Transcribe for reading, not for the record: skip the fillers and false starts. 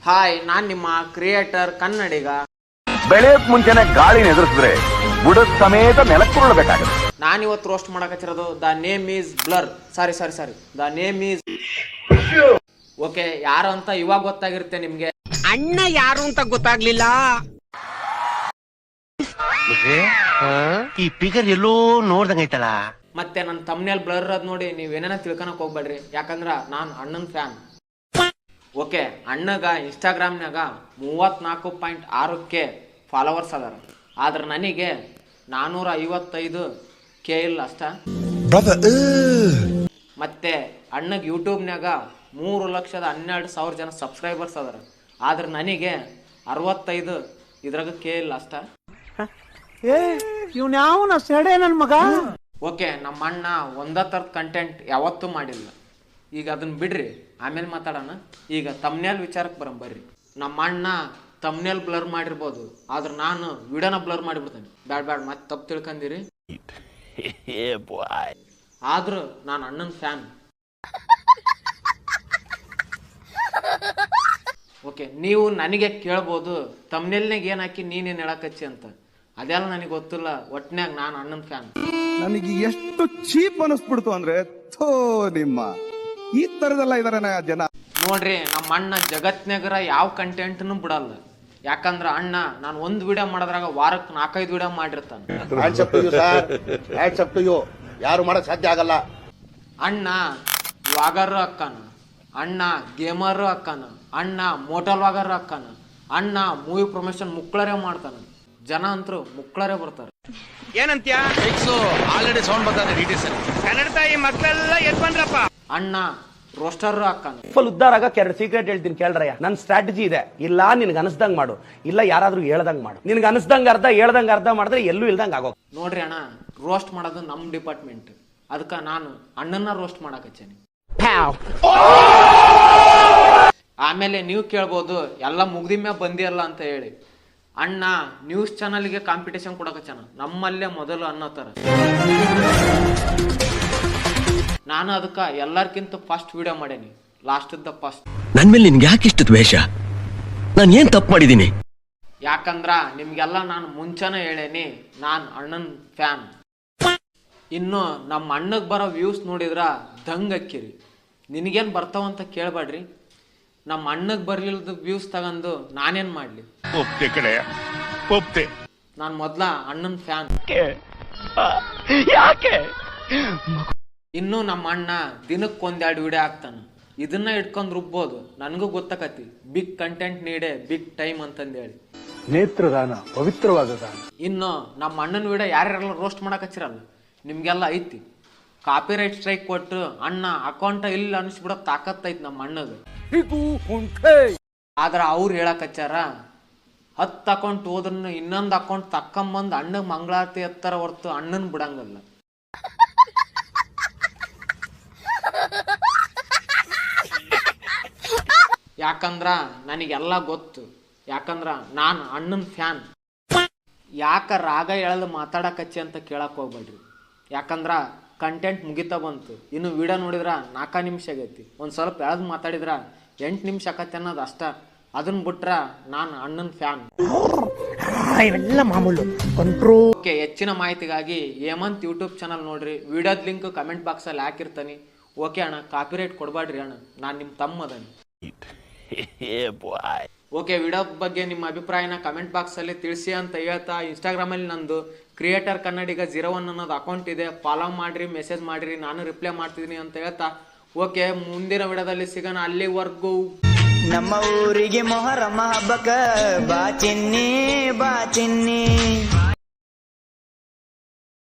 Hi, ನಾನು ನಿಮ್ಮ creator ಕನ್ನಡಿಗ. ಬೆಳೆಯಕ್ ಮುಂಚೆನೆ ಗಾಳಿನ ಎದುರಿಸಿದ್ರೆ ಬುಡದ ಸಮೇತ ನೆಲಕ್ಕುರುಳಬೇಕಾಗುತ್ತೆ. ನಾನಿವತ್ತು ರೋಸ್ಟ್ ಮಾಡಕತ್ತಿರೋದು the name is blur. Sorry the name is okay. ಯಾರು ಅಂತ ಇವಾಗ ಗೊತ್ತಾಗಿರುತ್ತೆ ನಿಮ್ಗೆ. ಅಣ್ಣ ಯಾರು ಅಂತ ಗೊತ್ತಾಗ್ಲಿಲ್ಲ. ಈ ಫಿಗರ್ ಎಲ್ಲೋ ನೋಡ್ದಂಗೈತಲ್ಲ. ಮತ್ತೆ ನನ್ನ ತಮ್ನೇಲ್ ಬ್ಲರ್ ಅದ್ ನೋಡಿ ನೀವೇನ ತಿಳ್ಕೊಳಕ್ ಹೋಗ್ಬೇಡ್ರಿ, ಯಾಕಂದ್ರ ನಾನು ಅಣ್ಣನ್ ಫ್ಯಾನ್. ಓಕೆ, ಅಣ್ಣಗ ಇನ್ಸ್ಟಾಗ್ರಾಮ್ನಾಗ 34.6K ಫಾಲೋವರ್ಸ್ ಅದಾರ. ಆದ್ರೆ ನನಗೆ 455K ಇಲ್ಲ ಅಷ್ಟ. ಮತ್ತೆ ಅಣ್ಣಗೆ ಯೂಟ್ಯೂಬ್ನಾಗ 3,12,000 ಜನ ಸಬ್ಸ್ಕ್ರೈಬರ್ಸ್ ಅದಾರ. ಆದ್ರೆ ನನಗೆ 65 ಇದ್ರಾಗ K ಇಲ್ಲ ಅಷ್ಟ. ಇವ್ನ್ಯಾವನ ಸೆಡೆ ನನ್ ಮಗ. ಓಕೆ, ನಮ್ಮ ಅಣ್ಣ ಒಂದೇ ಥರದ ಕಂಟೆಂಟ್ ಯಾವತ್ತೂ ಮಾಡಿಲ್ಲ. ಈಗ ಅದನ್ನ ಬಿಡ್ರಿ, ಆಮೇಲೆ ಮಾತಾಡೋಣ. ಈಗ ತಮ್ನೇಲ್ ವಿಚಾರಕ್ಕೆ ಬರ್ರಿ. ನಮ್ಮ ಅಣ್ಣ ತಮ್ನೇಲ್ ಬ್ಲರ್ ಮಾಡಿರ್ಬೋದು, ಆದ್ರೆ ನಾನು ವಿಡಿಯೋನ ಬ್ಲರ್ ಮಾಡಿಬಿಡ್ತೇನೆ. ಬ್ಯಾಡ್ ಮತ್ತೆ ತಪ್ಪು ತಿಳ್ಕೊಂಡಿರಿ. ಆದ್ರೂ ನಾನು ಅಣ್ಣನ ಫ್ಯಾನ್. ಓಕೆ, ನೀವು ನನಗೆ ಕೇಳ್ಬೋದು ತಮ್ನೇಲ್ನಾಗ ಏನು ಹಾಕಿ ನೀನೇನು ಹೇಳಕಚ್ಚಿ ಅಂತ. ಅದೆಲ್ಲ ನನಗೆ ಗೊತ್ತಿಲ್ಲ. ಒಟ್ನ್ಯಾಗ ನಾನು ಅಣ್ಣನ ಫ್ಯಾನ್. ನನಗೆ ಎಷ್ಟು ಚೀಪ್ ಅನಿಸ್ಬಿಡ್ತು ಅಂದ್ರೆ, ಥೋ ನಿಮ್ಮ ಈ ತರದೆಲ್ಲ ಇದಾರೆ ಜನ. ನೋಡ್ರಿ, ನಮ್ಮ ಅಣ್ಣ ಜಗತ್ನಾಗರ ಯಾವ ಕಂಟೆಂಟ್ನು ಬಿಡಲ್ಲ. ಯಾಕಂದ್ರ ಅಣ್ಣ ನಾನು ಒಂದು ವಿಡಿಯೋ ಮಾಡೋದ್ರಾಗ ವಾರಕ್ಕೆ 4-5 ವಿಡಿಯೋ ಮಾಡಿರ್ತಾನೆ. ಯಾರು ಮಾಡಕ್ ಸಾಧ್ಯ ಆಗಲ್ಲ. ಅಣ್ಣ ವ್ಲಾಗರ್ ಅಕ್ಕಾನ, ಅಣ್ಣ ಗೇಮರ್ ಅಕ್ಕಾನ, ಅಣ್ಣ ಮೋಟಲ್ ವ್ಲಾಗರ್ ಅಕ್ಕಾನ, ಅಣ್ಣ ಮೂವಿ ಪ್ರಮೋಷನ್ ಮುಕ್ಳರೇ ಮಾಡ್ತಾನ. ಜನ ಅಂತರೂ ಮುಕ್ಳರೇ ಬರ್ತಾರೆ. ಏನಂತ್ಯ ಆಲ್ರೆಡಿ ಸೌಂಡ್ ಬರ್ತಾನೆ. ಕನ್ನಡ ತಾಯಿ ಮಕ್ಕಳೆಲ್ಲ ಎದ್ ಬಂದ್ರಪ್ಪ. ಅಣ್ಣ ರೋಸ್ಟರ್ ಅಕ್ಕಾನ. ಫುಲ್ ಉದ್ದಾರ ಆಗಕ್ಕೆ 2 ಸೀಕ್ರೆಟ್ ಹೇಳ್ತೀನಿ ಕೇಳ್ರಯ್ಯ. ನನ್ನ ಸ್ಟ್ರಾಟಜಿ ಇದೆ. ಇಲ್ಲ ನಿನ್ಗೆ ಅನಿಸ್ದಂಗ್ ಮಾಡು, ಇಲ್ಲ ಯಾರಾದ್ರೂ ಹೇಳ್ದಂಗ್ ಮಾಡು. ನಿನ್ಗೆ ಅನಿಸ್ದಂಗ ಅರ್ಧ ಹೇಳ್ದಂಗ ಅರ್ಧ ಮಾಡಿದ್ರೆ ಎಲ್ಲೂ ಇಲ್ದಂಗ ಆಗೋ. ನೋಡ್ರಿ ಅಣ್ಣ, ರೋಸ್ಟ್ ಮಾಡೋದು ನಮ್ ಡಿಪಾರ್ಟ್ಮೆಂಟ್. ಅದಕ್ಕ ನಾನು ಅಣ್ಣನ ರೋಸ್ಟ್ ಮಾಡಕಚ್ಚೇನಿ. ಆಮೇಲೆ ನೀವು ಕೇಳ್ಬೋದು ಎಲ್ಲ ಮುಗ್ದಿಮ್ಯಾ ಬಂದಿಯಲ್ಲ ಅಂತ ಹೇಳಿ. ಅಣ್ಣ ನ್ಯೂಸ್ ಚಾನಲ್ಗೆ ಕಾಂಪಿಟೇಷನ್ ಕೊಡಕಚ್ಚಾನ, ನಮ್ಮಲ್ಲೇ ಮೊದಲು ಅನ್ನೋ ಥರ. ನಾನು ಅದಕ್ಕೆ ಎಲ್ಲರ್ಕಿಂತ ಫಸ್ಟ್ ವಿಡಿಯೋ ಮಾಡೇನಿ, ಲಾಸ್ಟ್ ದ ಫಸ್ಟ್. ನನ್ ಮೇಲೆ ನಿನ್ಗೆ ಯಾಕೆ ಇಷ್ಟು ದ್ವೇಷ? ನಾನು ಏನ್ ತಪ್ಪು ಮಾಡಿದ್ದೀನಿ? ಯಾಕಂದ್ರ ನಿಮ್ಗೆಲ್ಲ ನಾನು ಮುಂಚೆನೇ ಹೇಳೇನಿ, ನಾನು ಅಣ್ಣನ ಫ್ಯಾನ್. ಇನ್ನು ನಮ್ಮ ಅಣ್ಣಗೆ ಬರೋ ವ್ಯೂಸ್ ನೋಡಿದ್ರ ದಂಗ್ ಅಕ್ಕಿರಿ. ನಿನಗೇನು ಬರ್ತಾವಂತ ಕೇಳಬೇಡ್ರಿ. ನಮ್ಮ ಅಣ್ಣಗೆ ಬರ್ಲಿಲ್ಲದ ವ್ಯೂಸ್ ತಗೊಂಡು ನಾನೇನ್ ಮಾಡ್ಲಿ? ನಾನು ಮೊದ್ಲ ಅಣ್ಣನ ಫ್ಯಾನ್. ಯಾಕೆ? ಇನ್ನು ನಮ್ಮ ಅಣ್ಣ ದಿನಕ್ಕೊಂದೆರಡು ವಿಡಿಯೋ ಹಾಕ್ತಾನ. ಇದನ್ನ ಇಟ್ಕೊಂಡ್ ರುಬ್ಬೋದು. ನನಗೂ ಗೊತ್ತಾಕತಿ ಬಿಗ್ ಕಂಟೆಂಟ್ ನೀಡೆ ಬಿಗ್ ಟೈಮ್ ಅಂತಂದೇಳಿ. ನೇತ್ರದಾನ ಪವಿತ್ರವಾದ ದಾನ. ಇನ್ನು ನಮ್ಮ ಅಣ್ಣನ ವಿಡಿಯೋ ಯಾರ್ಯಾರೆಲ್ಲ ರೋಸ್ಟ್ ಮಾಡಕಚ್ಚಿರಲ್ಲ, ನಿಮ್ಗೆಲ್ಲ ಐತಿ. ಕಾಪಿ ರೈಟ್ ಸ್ಟ್ರೈಕ್ ಕೊಟ್ಟು ಅಣ್ಣ ಅಕೌಂಟ ಇಲ್ಲ ಅನಿಸ್ಬಿಡೋ ತಾಕತ್ತೈತಿ ನಮ್ಮ ಅಣ್ಣಗ. ಆದ್ರ ಅವ್ರು ಹೇಳಕಚ್ಚಾರ 10 ಅಕೌಂಟ್ ಹೋದ್ರೂ ಇನ್ನೊಂದು ಅಕೌಂಟ್ ತಕ್ಕಂಬಂದು ಅಣ್ಣಗ್ ಮಂಗಳಾರತಿ ಎತ್ತರ ಹೊರ್ತು ಅಣ್ಣನ್ ಬಿಡಂಗಲ್ಲ. ಯಾಕಂದ್ರ ನನಗೆಲ್ಲ ಗೊತ್ತು. ಯಾಕಂದ್ರ ನಾನು ಅಣ್ಣನ ಫ್ಯಾನ್. ಯಾಕ ರಾಗ ಎಳೆದು ಮಾತಾಡಕಚ್ಚಿ ಅಂತ ಕೇಳಕ್ ಹೋಗ್ಬೇಡ್ರಿ. ಯಾಕಂದ್ರ ಕಂಟೆಂಟ್ ಮುಗಿತಾ ಬಂತು. ಇನ್ನು ವಿಡಿಯೋ ನೋಡಿದ್ರ 4 ನಿಮಿಷ ಆಗೈತಿ. ಒಂದು ಸ್ವಲ್ಪ ಎಳೆದು ಮಾತಾಡಿದ್ರ 8 ನಿಮಿಷ ಆಕತಿ ಅನ್ನೋದು ಅಷ್ಟ. ಅದನ್ನ ಬಿಟ್ರ ನಾನು ಅಣ್ಣನ ಫ್ಯಾನ್. ಇವೆಲ್ಲ ಮಾಮೂಲು ಕಂಟ್ರೋಲ್. ಓಕೆ, ಹೆಚ್ಚಿನ ಮಾಹಿತಿಗಾಗಿ ಹೇಮಂತ್ ಯೂಟ್ಯೂಬ್ ಚಾನಲ್ ನೋಡ್ರಿ. ವಿಡಿಯೋದ ಲಿಂಕ್ ಕಮೆಂಟ್ ಬಾಕ್ಸಲ್ಲಿ ಹಾಕಿರ್ತಾನೆ. ಓಕೆ ಅಣ್ಣ, ಕಾಪಿರೈಟ್ ಕೊಡಬೇಡ್ರಿ ಅಣ್ಣ, ನಾನು ನಿಮ್ಮ ತಮ್ಮ ಅದನ್ನು. ಓಕೆ, ವಿಡಿಯೋ ಬಗ್ಗೆ ನಿಮ್ಮ ಅಭಿಪ್ರಾಯನ ಕಮೆಂಟ್ ಬಾಕ್ಸಲ್ಲಿ ತಿಳಿಸಿ ಅಂತ ಹೇಳ್ತಾ, ಇನ್ಸ್ಟಾಗ್ರಾಮಲ್ಲಿ ನಂದು ಕ್ರಿಯೇಟರ್ ಕನ್ನಡಿಗ 01 ಅನ್ನೋದು ಅಕೌಂಟ್ ಇದೆ. ಫಾಲೋ ಮಾಡಿರಿ, ಮೆಸೇಜ್ ಮಾಡಿರಿ, ನಾನು ರಿಪ್ಲೈ ಮಾಡ್ತಿದ್ದೀನಿ ಅಂತ ಹೇಳ್ತಾ, ಓಕೆ ಮುಂದಿನ ವಿಡಿಯೋದಲ್ಲಿ ಸಿಗೋಣ. ಅಲ್ಲಿವರೆಗೂ ನಮ್ಮ ಊರಿಗೆ ಮೊಹರಮ ಹಬ್ಬಕ ಬಾ ಚಿನ್ನಿ